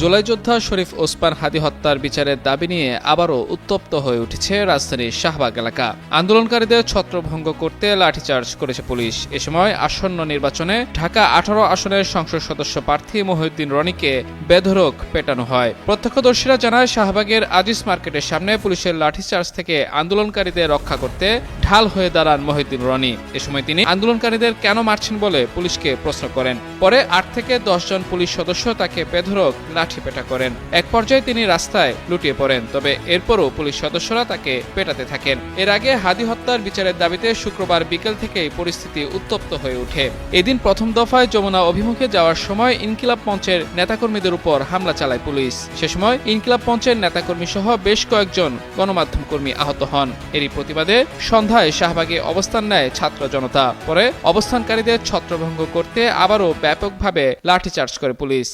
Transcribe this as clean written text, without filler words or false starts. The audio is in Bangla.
জুলাই যোদ্ধা শরীফ ওসমান হাদী হত্যার বিচারের দাবি নিয়ে আবারও উত্তপ্ত হয়ে উঠেছে রাজধানীর শাহবাগ এলাকা। আন্দোলনকারীদের ছত্রভঙ্গ করতে লাঠিচার্জ করেছে পুলিশ। এ সময় আসন্ন নির্বাচনে ঢাকা 18 আসনের সংসদ সদস্য প্রার্থী মহিউদ্দিন রনিকে বেধড়ক পেটানো হয়। প্রত্যক্ষদর্শীরা জানায়, শাহবাগের আজিজ মার্কেটের সামনে পুলিশের লাঠিচার্জ থেকে আন্দোলনকারীদের রক্ষা করতে ঢাল হয়ে দাঁড়ান মহিউদ্দিন রনি। এ সময় তিনি আন্দোলনকারীদের কেন মারছেন বলে পুলিশকে প্রশ্ন করেন। পরে 8 থেকে 10 জন পুলিশ সদস্য তাকে বেধড়ক লাঠিপেটা করেন। এক পর্যায়ে তিনি রাস্তায় লুটিয়ে পড়েন, তবে এরপরও পুলিশ সদস্যরা তাকে পেটাতে থাকেন। এর আগে হাদী হত্যার বিচারের দাবিতে শুক্রবার বিকেল থেকেই পরিস্থিতি উত্তপ্ত হয়ে ওঠে। এদিন প্রথম দফায় যমুনা অভিমুখে যাওয়ার সময় ইনকিলাব মঞ্চের নেতাকর্মীদের উপর হামলা চালায় পুলিশ। সে সময় ইনকিলাব মঞ্চের নেতাকর্মী সহ বেশ কয়েকজন গণমাধ্যম কর্মী আহত হন। এরই প্রতিবাদে সন্ধ্যায় শাহবাগে অবস্থান নেয় ছাত্র জনতা। পরে অবস্থানকারীদের ছত্রভঙ্গ করতে আবারও ব্যাপকভাবে লাঠিচার্জ করে পুলিশ।